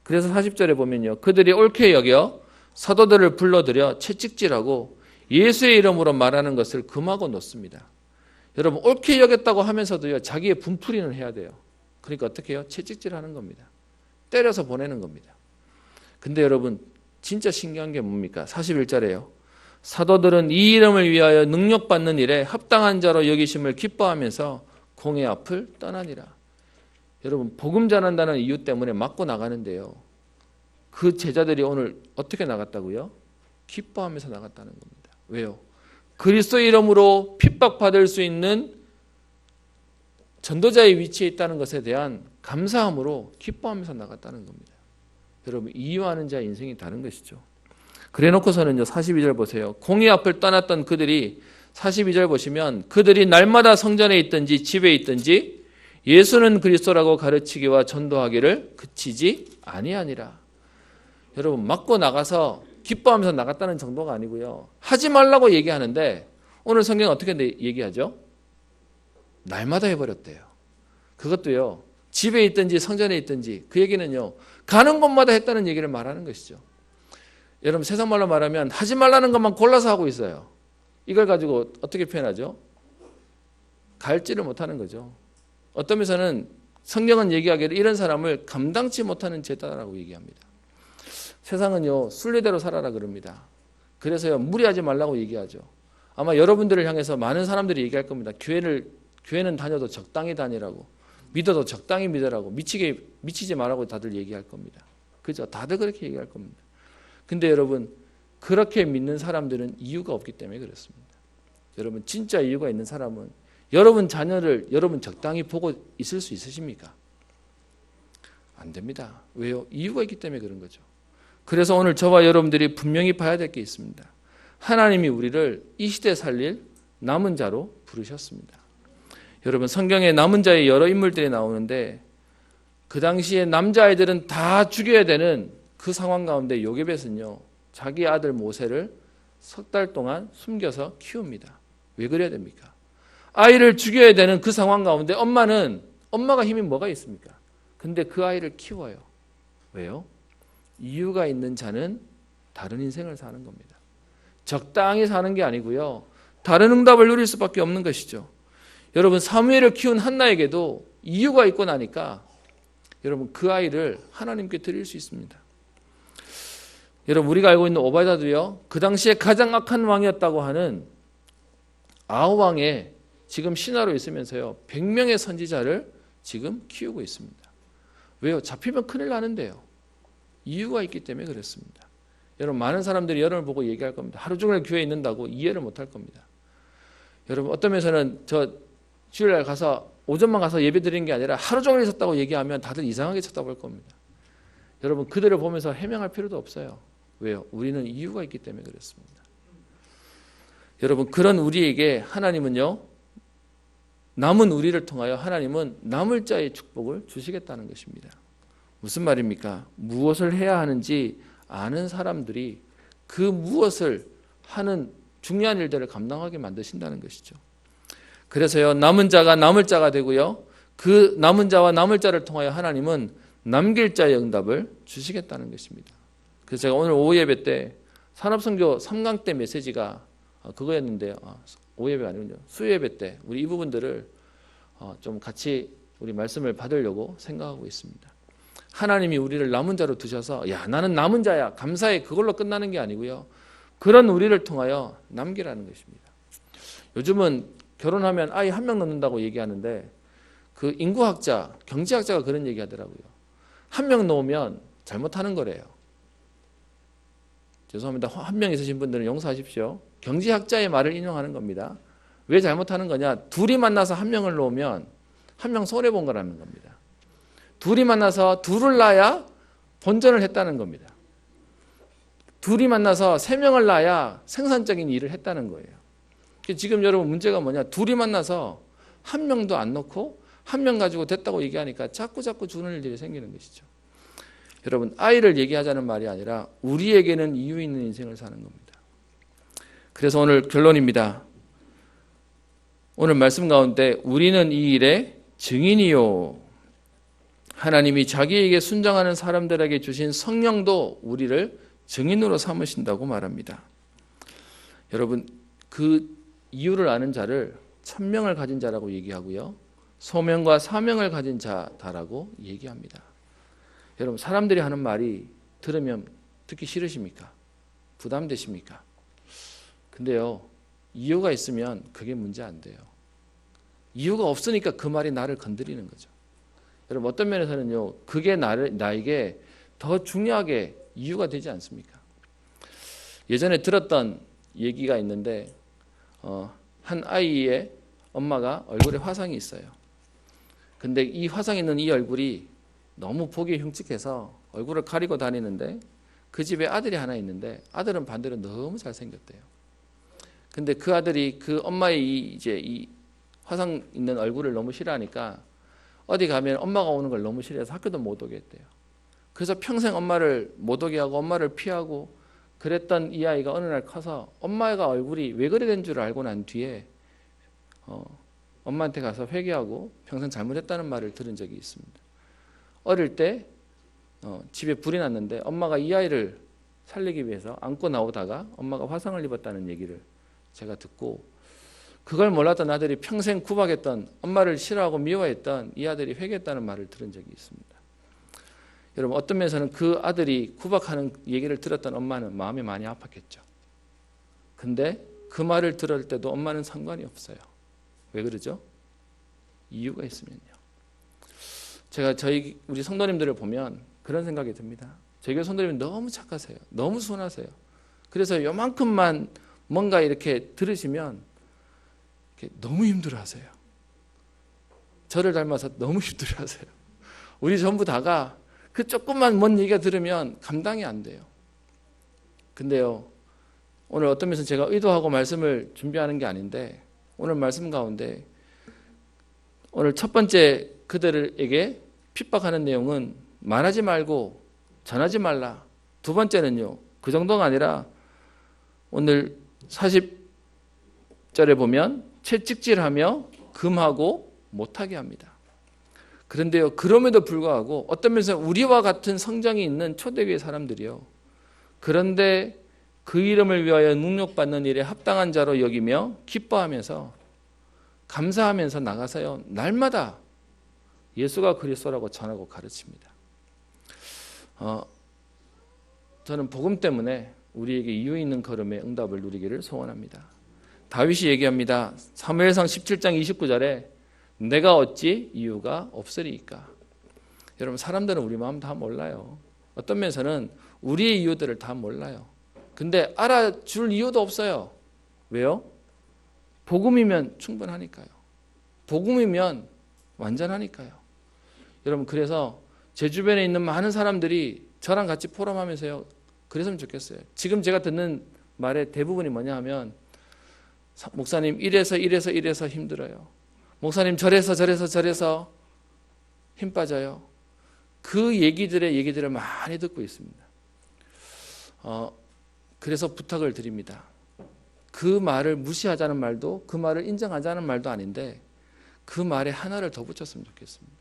그래서 40절에 보면요. 그들이 옳게 여겨 사도들을 불러들여 채찍질하고 예수의 이름으로 말하는 것을 금하고 놓습니다. 여러분, 옳게 여겼다고 하면서도요, 자기의 분풀이는 해야 돼요. 그러니까 어떻게 해요? 채찍질하는 겁니다. 때려서 보내는 겁니다. 근데 여러분, 진짜 신기한 게 뭡니까? 41절에요. 사도들은 이 이름을 위하여 능력받는 일에 합당한 자로 여기심을 기뻐하면서 공의 앞을 떠나니라. 여러분, 복음 전한다는 이유 때문에 맞고 나가는데요. 그 제자들이 오늘 어떻게 나갔다고요? 기뻐하면서 나갔다는 겁니다. 왜요? 그리스도 이름으로 핍박받을 수 있는 전도자의 위치에 있다는 것에 대한 감사함으로 기뻐하면서 나갔다는 겁니다. 여러분, 이유하는 자의 인생이 다른 것이죠. 그래 놓고서는요, 42절 보세요. 공의 앞을 떠났던 그들이 42절 보시면 그들이 날마다 성전에 있든지 집에 있든지 예수는 그리스도라고 가르치기와 전도하기를 그치지 아니하니라. 여러분, 맞고 나가서 기뻐하면서 나갔다는 정도가 아니고요. 하지 말라고 얘기하는데 오늘 성경은 어떻게 얘기하죠? 날마다 해버렸대요. 그것도요. 집에 있든지 성전에 있든지 그 얘기는요. 가는 곳마다 했다는 얘기를 말하는 것이죠. 여러분, 세상 말로 말하면 하지 말라는 것만 골라서 하고 있어요. 이걸 가지고 어떻게 표현하죠? 갈지를 못하는 거죠. 어떤 면에서는 성경은 얘기하기를 이런 사람을 감당치 못하는 죄다라고 얘기합니다. 세상은요, 순리대로 살아라 그럽니다. 그래서요, 무리하지 말라고 얘기하죠. 아마 여러분들을 향해서 많은 사람들이 얘기할 겁니다. 교회는 다녀도 적당히 다니라고, 믿어도 적당히 믿으라고, 미치지 말라고 다들 얘기할 겁니다. 그죠? 다들 그렇게 얘기할 겁니다. 근데 여러분, 그렇게 믿는 사람들은 이유가 없기 때문에 그렇습니다. 여러분, 진짜 이유가 있는 사람은 여러분 자녀를 여러분 적당히 보고 있을 수 있으십니까? 안 됩니다. 왜요? 이유가 있기 때문에 그런 거죠. 그래서 오늘 저와 여러분들이 분명히 봐야 될 게 있습니다. 하나님이 우리를 이 시대에 살릴 남은 자로 부르셨습니다. 여러분, 성경에 남은 자의 여러 인물들이 나오는데 그 당시에 남자아이들은 다 죽여야 되는 그 상황 가운데 요게벳은요, 자기 아들 모세를 석 달 동안 숨겨서 키웁니다. 왜 그래야 됩니까? 아이를 죽여야 되는 그 상황 가운데 엄마가 힘이 뭐가 있습니까? 근데 그 아이를 키워요. 왜요? 이유가 있는 자는 다른 인생을 사는 겁니다. 적당히 사는 게 아니고요. 다른 응답을 누릴 수밖에 없는 것이죠. 여러분, 사무엘을 키운 한나에게도 이유가 있고 나니까 여러분, 그 아이를 하나님께 드릴 수 있습니다. 여러분, 우리가 알고 있는 오바다도요, 그 당시에 가장 악한 왕이었다고 하는 아우왕에 지금 신하로 있으면서요, 100명의 선지자를 지금 키우고 있습니다. 왜요? 잡히면 큰일 나는데요. 이유가 있기 때문에 그렇습니다. 여러분, 많은 사람들이 여러분을 보고 얘기할 겁니다. 하루 종일 교회에 있는다고 이해를 못할 겁니다. 여러분, 어떤 면에서는 저 주일날 가서 오전만 가서 예배 드리는 게 아니라 하루 종일 있었다고 얘기하면 다들 이상하게 쳐다볼 겁니다. 여러분, 그들을 보면서 해명할 필요도 없어요. 왜요? 우리는 이유가 있기 때문에 그렇습니다. 여러분, 그런 우리에게 하나님은요, 남은 우리를 통하여 하나님은 남을 자의 축복을 주시겠다는 것입니다. 무슨 말입니까? 무엇을 해야 하는지 아는 사람들이 그 무엇을 하는 중요한 일들을 감당하게 만드신다는 것이죠. 그래서요, 남은 자가 남을 자가 되고요, 그 남은 자와 남을 자를 통하여 하나님은 남길 자의 응답을 주시겠다는 것입니다. 그래서 제가 오늘 오후 예배 때 산업선교 3강 때 메시지가 그거였는데요. 오후 예배가 아니군요. 수요 예배 때 우리 이 부분들을 좀 같이 우리 말씀을 받으려고 생각하고 있습니다. 하나님이 우리를 남은 자로 두셔서 야, 나는 남은 자야, 감사해, 그걸로 끝나는 게 아니고요, 그런 우리를 통하여 남기라는 것입니다. 요즘은 결혼하면 아이 1명 낳는다고 얘기하는데 그 인구학자, 경제학자가 그런 얘기하더라고요. 한 명 놓으면 잘못하는 거래요. 죄송합니다. 한 명 있으신 분들은 용서하십시오. 경제학자의 말을 인용하는 겁니다. 왜 잘못하는 거냐? 둘이 만나서 한 명을 놓으면 한 명 손해본 거라는 겁니다. 둘이 만나서 둘을 낳아야 본전을 했다는 겁니다. 둘이 만나서 세 명을 낳아야 생산적인 일을 했다는 거예요. 지금 여러분 문제가 뭐냐? 둘이 만나서 한 명도 안 놓고 한 명 가지고 됐다고 얘기하니까 자꾸 주는 일들이 생기는 것이죠. 여러분, 아이를 얘기하자는 말이 아니라 우리에게는 이유 있는 인생을 사는 겁니다. 그래서 오늘 결론입니다. 오늘 말씀 가운데 우리는 이 일의 증인이요. 하나님이 자기에게 순종하는 사람들에게 주신 성령도 우리를 증인으로 삼으신다고 말합니다. 여러분, 그 이유를 아는 자를 천명을 가진 자라고 얘기하고요. 소명과 사명을 가진 자다라고 얘기합니다. 여러분, 사람들이 하는 말이 들으면 듣기 싫으십니까? 부담되십니까? 근데요, 이유가 있으면 그게 문제 안 돼요. 이유가 없으니까 그 말이 나를 건드리는 거죠. 여러분, 어떤 면에서는요, 그게 나에게 더 중요하게 이유가 되지 않습니까? 예전에 들었던 얘기가 있는데 한 아이의 엄마가 얼굴에 화상이 있어요. 근데 이 화상 있는 이 얼굴이 너무 보기 흉측해서 얼굴을 가리고 다니는데 그 집에 아들이 하나 있는데 아들은 반대로 너무 잘생겼대요. 근데 그 아들이 그 엄마의 이 화상 있는 얼굴을 너무 싫어하니까 어디 가면 엄마가 오는 걸 너무 싫어해서 학교도 못 오게 했대요. 그래서 평생 엄마를 못 오게 하고 엄마를 피하고 그랬던 이 아이가 어느 날 커서 엄마가 얼굴이 왜 그래 된 줄 알고 난 뒤에 엄마한테 가서 회개하고 평생 잘못했다는 말을 들은 적이 있습니다. 어릴 때 집에 불이 났는데 엄마가 이 아이를 살리기 위해서 안고 나오다가 엄마가 화상을 입었다는 얘기를 제가 듣고 그걸 몰랐던 아들이 평생 구박했던 엄마를 싫어하고 미워했던 이 아들이 회개했다는 말을 들은 적이 있습니다. 여러분, 어떤 면에서는 그 아들이 구박하는 얘기를 들었던 엄마는 마음이 많이 아팠겠죠. 근데 그 말을 들을 때도 엄마는 상관이 없어요. 왜 그러죠? 이유가 있으면요. 제가 우리 성도님들을 보면 그런 생각이 듭니다. 저희 교회 성도님은 너무 착하세요. 너무 순하세요. 그래서 요만큼만 뭔가 이렇게 들으시면 이렇게 너무 힘들어하세요. 저를 닮아서 너무 힘들어하세요. 우리 전부 다가 그 조금만 뭔 얘기가 들으면 감당이 안 돼요. 근데요, 오늘 어떤 면에서 제가 의도하고 말씀을 준비하는 게 아닌데 오늘 말씀 가운데 오늘 첫 번째 그들에게 핍박하는 내용은 말하지 말고 전하지 말라. 두 번째는요, 그 정도가 아니라 오늘 40절에 보면 채찍질하며 금하고 못하게 합니다. 그런데요, 그럼에도 불구하고 어떤 면에서 우리와 같은 성정이 있는 초대교회 사람들이요, 그런데 그 이름을 위하여 능력받는 일에 합당한 자로 여기며 기뻐하면서 감사하면서 나가서요, 날마다 예수가 그리스도라고 전하고 가르칩니다. 저는 복음 때문에 우리에게 이유 있는 걸음의 응답을 누리기를 소원합니다. 다윗이 얘기합니다. 사무엘상 17장 29절에 내가 어찌 이유가 없으리이까. 여러분, 사람들은 우리 마음 다 몰라요. 어떤 면에서는 우리의 이유들을 다 몰라요. 근데 알아줄 이유도 없어요. 왜요? 복음이면 충분하니까요. 복음이면 완전하니까요. 여러분, 그래서 제 주변에 있는 많은 사람들이 저랑 같이 포럼하면서요, 그랬으면 좋겠어요. 지금 제가 듣는 말의 대부분이 뭐냐 하면 목사님 이래서 힘들어요. 목사님 저래서 힘 빠져요. 그 얘기들을 많이 듣고 있습니다. 그래서 부탁을 드립니다. 그 말을 무시하자는 말도 그 말을 인정하자는 말도 아닌데 그 말에 하나를 더 붙였으면 좋겠습니다.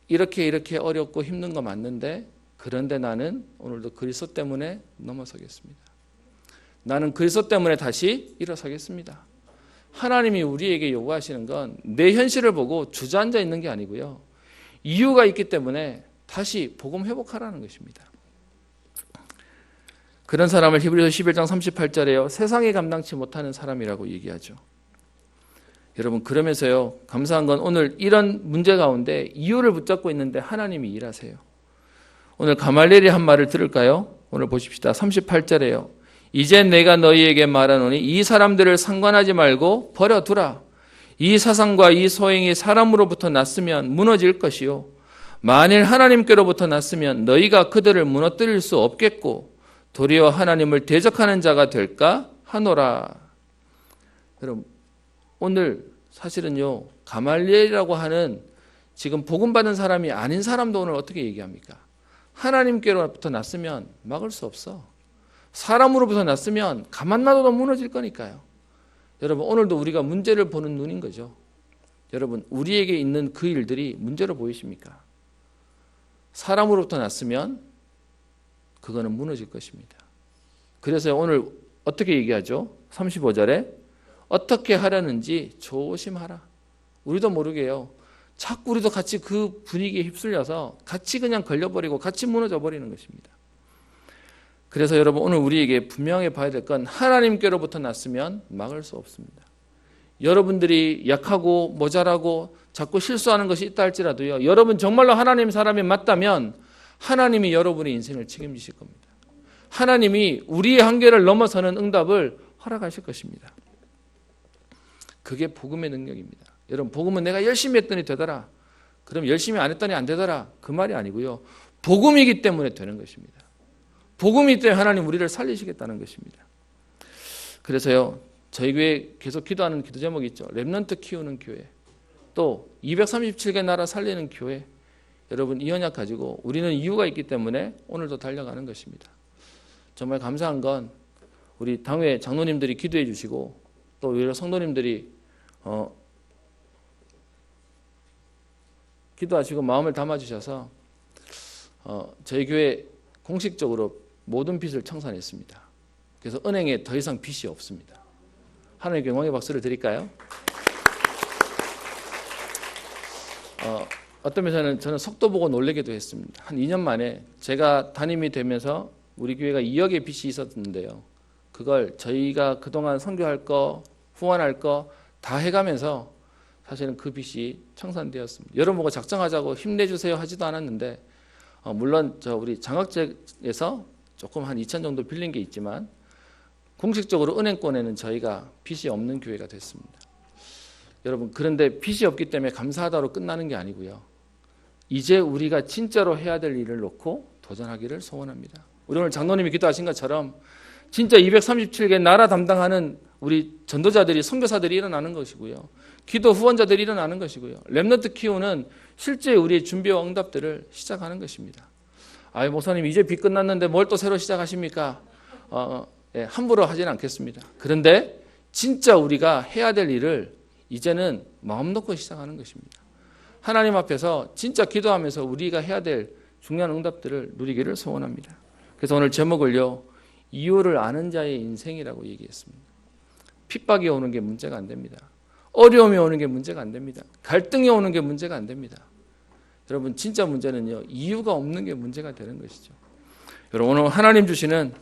이렇게 어렵고 힘든 거 맞는데 그런데 나는 오늘도 그리스도 때문에 넘어서겠습니다. 나는 그리스도 때문에 다시 일어서겠습니다. 하나님이 우리에게 요구하시는 건 내 현실을 보고 주저앉아 있는 게 아니고요, 이유가 있기 때문에 다시 복음 회복하라는 것입니다. 그런 사람을 히브리서 11장 38절에요 세상이 감당치 못하는 사람이라고 얘기하죠. 여러분 그러면서요 감사한 건 오늘 이런 문제 가운데 이유를 붙잡고 있는데 하나님이 일하세요. 오늘 가말리엘이 한 말을 들을까요? 오늘 보십시다. 38절에요. 이제 내가 너희에게 말하노니 이 사람들을 상관하지 말고 버려두라. 이 사상과 이 소행이 사람으로부터 났으면 무너질 것이요 만일 하나님께로부터 났으면 너희가 그들을 무너뜨릴 수 없겠고 도리어 하나님을 대적하는 자가 될까 하노라. 여러분 오늘 사실은요 가말리엘이라고 하는 지금 복음 받은 사람이 아닌 사람도 오늘 어떻게 얘기합니까? 하나님께로부터 났으면 막을 수 없어. 사람으로부터 났으면 가만 놔둬도 무너질 거니까요. 여러분 오늘도 우리가 문제를 보는 눈인 거죠. 여러분 우리에게 있는 그 일들이 문제로 보이십니까? 사람으로부터 났으면 그거는 무너질 것입니다. 그래서 오늘 어떻게 얘기하죠? 35절에 어떻게 하려는지 조심하라. 우리도 모르게요. 자꾸 우리도 같이 그 분위기에 휩쓸려서 같이 그냥 걸려버리고 같이 무너져 버리는 것입니다. 그래서 여러분 오늘 우리에게 분명히 봐야 될 건 하나님께로부터 났으면 막을 수 없습니다. 여러분들이 약하고 모자라고 자꾸 실수하는 것이 있다 할지라도요. 여러분 정말로 하나님 사람이 맞다면 하나님이 여러분의 인생을 책임지실 겁니다. 하나님이 우리의 한계를 넘어서는 응답을 허락하실 것입니다. 그게 복음의 능력입니다. 여러분 복음은 내가 열심히 했더니 되더라. 그럼 열심히 안 했더니 안 되더라. 그 말이 아니고요. 복음이기 때문에 되는 것입니다. 복음이기 때문에 하나님 우리를 살리시겠다는 것입니다. 그래서요. 저희 교회 계속 기도하는 기도 제목이 있죠. 렘넌트 키우는 교회. 또 237개 나라 살리는 교회. 여러분 이 언약 가지고 우리는 이유가 있기 때문에 오늘도 달려가는 것입니다. 정말 감사한 건 우리 당회 장로님들이 기도해 주시고 또 여러 성도님들이 기도하시고 마음을 담아주셔서 저희 교회 공식적으로 모든 빚을 청산했습니다. 그래서 은행에 더 이상 빚이 없습니다. 하나님께 영광의 박수를 드릴까요? 어떤 면에서는 저는 속도 보고 놀라기도 했습니다. 한 2년 만에 제가 담임이 되면서 우리 교회가 2억의 빚이 있었는데요. 그걸 저희가 그동안 선교할 거, 후원할 거 다 해가면서 사실은 그 빚이 청산되었습니다. 여러분 보고 작정하자고 힘내주세요 하지도 않았는데 물론 우리 장학재에서 조금 한 2천 정도 빌린 게 있지만 공식적으로 은행권에는 저희가 빚이 없는 교회가 됐습니다. 여러분 그런데 빚이 없기 때문에 감사하다로 끝나는 게 아니고요. 이제 우리가 진짜로 해야 될 일을 놓고 도전하기를 소원합니다. 우리 오늘 장로님이 기도하신 것처럼 진짜 237개 나라 담당하는 우리 전도자들이 선교사들이 일어나는 것이고요. 기도 후원자들이 일어나는 것이고요. 렘넌트 키우는 실제 우리의 준비와 응답들을 시작하는 것입니다. 아이 목사님 이제 빚 끝났는데 뭘 또 새로 시작하십니까? 함부로 하지는 않겠습니다. 그런데 진짜 우리가 해야 될 일을 이제는 마음 놓고 시작하는 것입니다. 하나님 앞에서 진짜 기도하면서 우리가 해야 될 중요한 응답들을 누리기를 소원합니다. 그래서 오늘 제목을요. 이유를 아는 자의 인생이라고 얘기했습니다. 핍박이 오는 게 문제가 안 됩니다. 어려움이 오는 게 문제가 안 됩니다. 갈등이 오는 게 문제가 안 됩니다. 여러분 진짜 문제는요. 이유가 없는 게 문제가 되는 것이죠. 여러분 오늘 하나님 주시는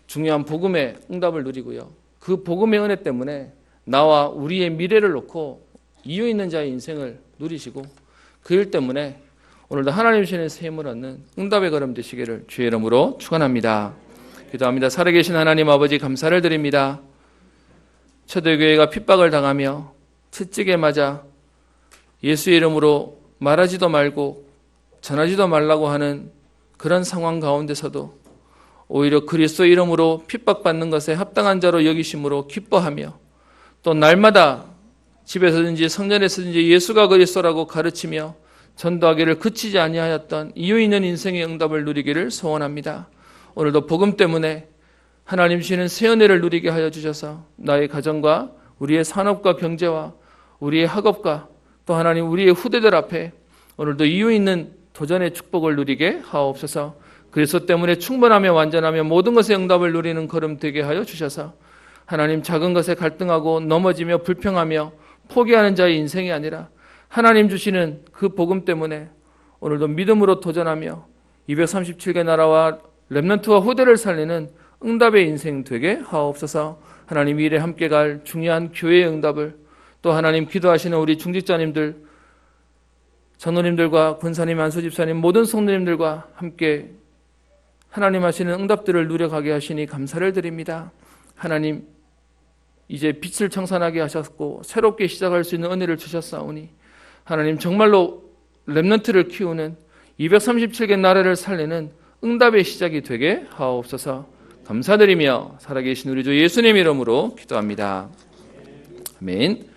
중요한 복음의 응답을 누리고요. 그 복음의 은혜 때문에 나와 우리의 미래를 놓고 이유 있는 자의 인생을 누리시고 그 일 때문에 오늘도 하나님 주시는 새 힘을 얻는 응답의 걸음 되시기를 주의 이름으로 축원합니다. 기도합니다. 살아계신 하나님 아버지 감사를 드립니다. 초대교회가 핍박을 당하며 채찍에 맞아 예수의 이름으로 말하지도 말고 전하지도 말라고 하는 그런 상황 가운데서도 오히려 그리스도 이름으로 핍박받는 것에 합당한 자로 여기심으로 기뻐하며 또 날마다 집에서든지 성전에서든지 예수가 그리스도라고 가르치며 전도하기를 그치지 아니하였던 이유 있는 인생의 응답을 누리기를 소원합니다. 오늘도 복음 때문에 하나님 주시는 새 은혜를 누리게 하여 주셔서 나의 가정과 우리의 산업과 경제와 우리의 학업과 또 하나님 우리의 후대들 앞에 오늘도 이유 있는 도전의 축복을 누리게 하옵소서. 그리스도 때문에 충분하며 완전하며 모든 것의 응답을 누리는 걸음 되게 하여 주셔서 하나님 작은 것에 갈등하고 넘어지며 불평하며 포기하는 자의 인생이 아니라 하나님 주시는 그 복음 때문에 오늘도 믿음으로 도전하며 237개 나라와 렘넌트와 후대를 살리는 응답의 인생 되게 하옵소서. 하나님 이 일에 함께 갈 중요한 교회의 응답을 또 하나님 기도하시는 우리 중직자님들, 전우님들과 권사님, 안수집사님, 모든 성도님들과 함께 하나님 하시는 응답들을 누려가게 하시니 감사를 드립니다. 하나님, 이제 빛을 청산하게 하셨고 새롭게 시작할 수 있는 은혜를 주셨사오니 하나님 정말로 렘넌트를 키우는 237개 나라를 살리는 응답의 시작이 되게 하옵소서. 감사드리며 살아계신 우리 주 예수님 이름으로 기도합니다. 아멘.